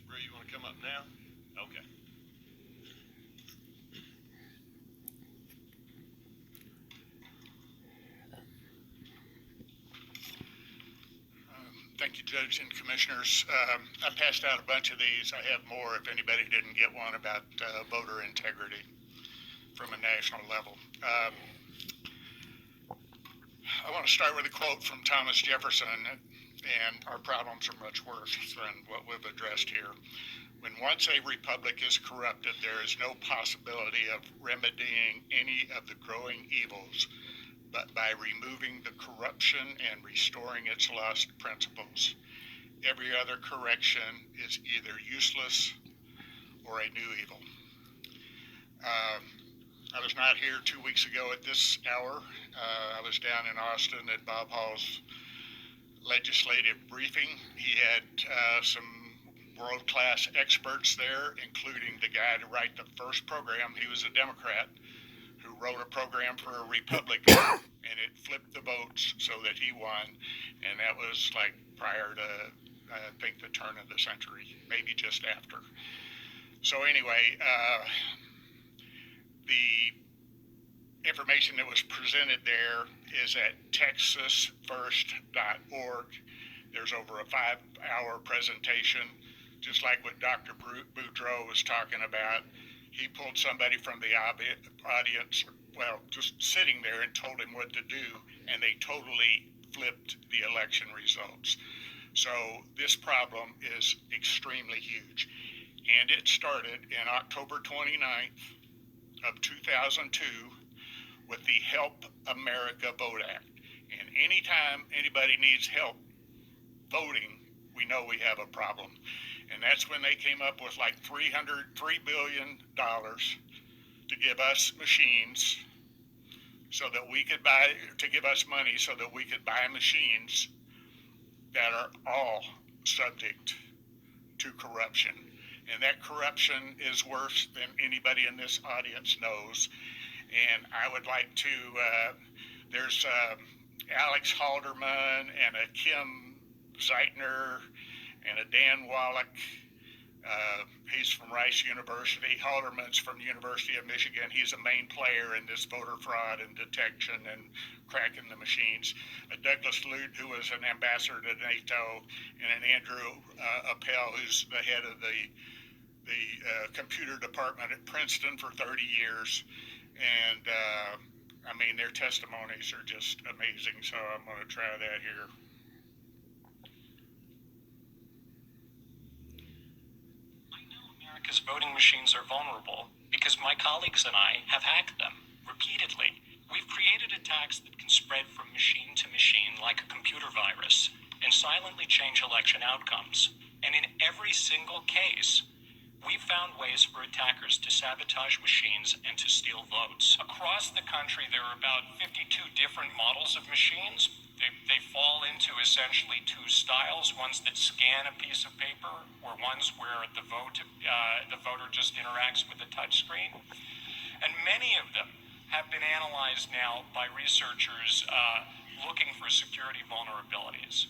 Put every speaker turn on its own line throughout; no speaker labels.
Ray, you want to come up now? Okay.
Thank you, Judge and Commissioners. I passed out a bunch of these. I have more if anybody didn't get one about voter integrity from a national level. I want to start with a quote from Thomas Jefferson, and our problems are much worse than what we've addressed here. When once a republic is corrupted, there is no possibility of remedying any of the growing evils but by removing the corruption and restoring its lost principles. Every other correction is either useless or a new evil. I was not here 2 weeks ago at this hour. I was down in Austin at Bob Hall's legislative briefing. He had some world-class experts there, including the guy to write the first program. He was a Democrat who wrote a program for a Republican, and it flipped the votes so that he won, and that was like prior to, I think, the turn of the century, maybe just after. So anyway, the information that was presented there is at texasfirst.org. There's over a 5-hour presentation, just like what Dr. Boudreaux was talking about. He pulled somebody from the audience, well, just sitting there, and told him what to do, and they totally flipped the election results. So this problem is extremely huge. And it started in October 29th of 2002 with the Help America Vote Act. And anytime anybody needs help voting, we know we have a problem. And that's when they came up with like $3 billion to give us machines so that we could buy, to give us money so that we could buy machines that are all subject to corruption. And that corruption is worse than anybody in this audience knows. And I would like to, there's Alex Halderman and a Kim Zeitner and a Dan Wallach. He's from Rice University. Halderman's from the University of Michigan. He's a main player in this voter fraud and detection and cracking the machines. Douglas Lute, who was an ambassador to NATO, and an Andrew Appel, who's the head of the computer department at Princeton for 30 years. And I mean, their testimonies are just amazing. So I'm going to try that here.
America's voting machines are vulnerable because my colleagues and I have hacked them repeatedly. We've created attacks that can spread from machine to machine like a computer virus and silently change election outcomes. And in every single case, we've found ways for attackers to sabotage machines and to steal votes. Across the country, there are about 52 different models of machines. They fall into essentially two styles, ones that scan a piece of paper or ones where the voter just interacts with the touch screen. And many of them have been analyzed now by researchers looking for security vulnerabilities.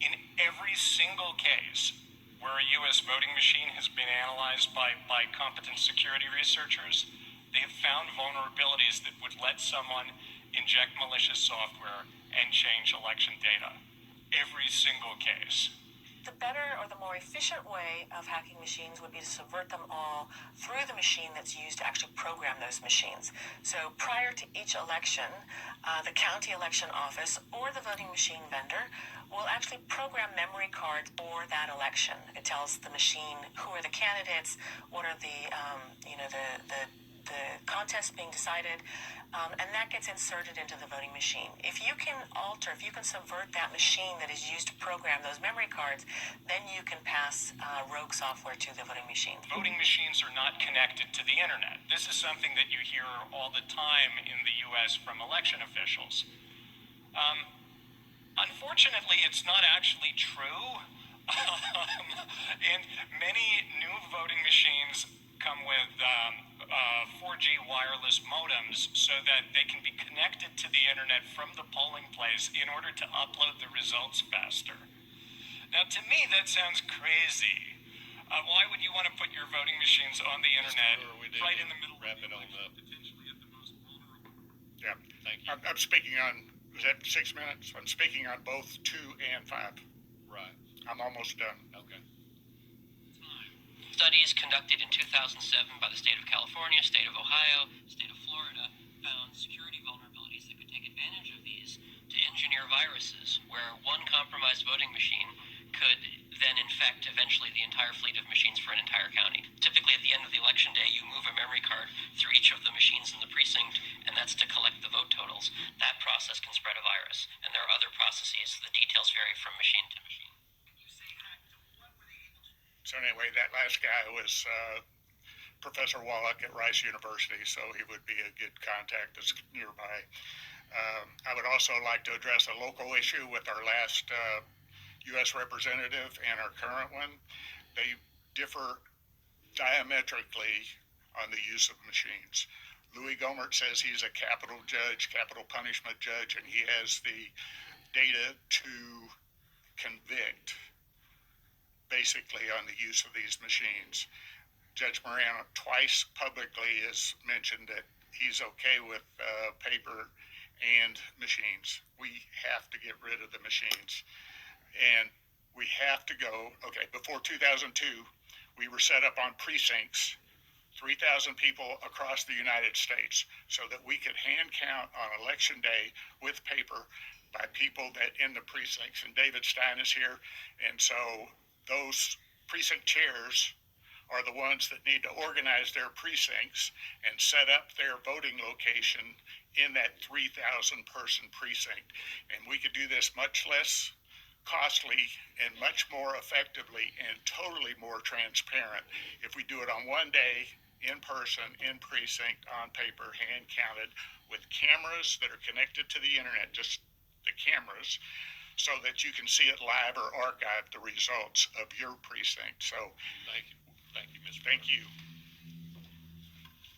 In every single case where a U.S. voting machine has been analyzed by competent security researchers, they have found vulnerabilities that would let someone inject malicious software and change election data. Every single case.
The better or the more efficient way of hacking machines would be to subvert them all through the machine that's used to actually program those machines. So prior to each election, the county election office or the voting machine vendor will actually program memory cards for that election. It tells the machine who are the candidates, what are the contests being decided, and that gets inserted into the voting machine. If you can subvert that machine that is used to program those memory cards, then you can pass rogue software to the voting machine.
Voting machines are not connected to the internet. This is something that you hear all the time in the U.S. from election officials. Unfortunately, it's not actually true. And many new voting machines come with 4G wireless modems so that they can be connected to the internet from the polling place in order to upload the results faster. Now, to me, that sounds crazy. Why would you want to put your voting machines on the internet right in the middle of
Wrap
the
it on
election,
up.
potentially at the most vulnerable?
Yeah.
Thank you.
I'm speaking on, is that 6 minutes? I'm speaking on both 2 and 5.
Right.
I'm almost done.
Okay.
Studies conducted in 2007 by the state of California, state of Ohio, state of Florida found security vulnerabilities that could take advantage of these to engineer viruses, where one compromised voting machine could then infect eventually the entire fleet of machines for an entire county. Typically at the end of the election day, you move a memory card through each of the machines in the precinct, and that's to collect the vote totals. That process can spread a virus, and there are other processes. The details vary from machine to machine.
So anyway, that last guy was Professor Wallach at Rice University, so he would be a good contact that's nearby. I would also like to address a local issue with our last U.S. representative and our current one. They differ diametrically on the use of machines. Louis Gohmert says he's a capital judge, capital punishment judge, and he has the data to convict basically on the use of these machines. Judge Moran twice publicly has mentioned that he's okay with paper and machines. We have to get rid of the machines. And we have to go, okay, before 2002, we were set up on precincts, 3,000 people across the United States, so that we could hand count on election day with paper by people that in the precincts. And David Stein is here, and so those precinct chairs are the ones that need to organize their precincts and set up their voting location in that 3,000 person precinct. And we could do this much less costly and much more effectively and totally more transparent if we do it on one day, in person, in precinct, on paper, hand counted, with cameras that are connected to the internet, just the cameras, so that you can see it live or archive the results of your precinct. So
Thank you. Thank you, Mr.
thank you.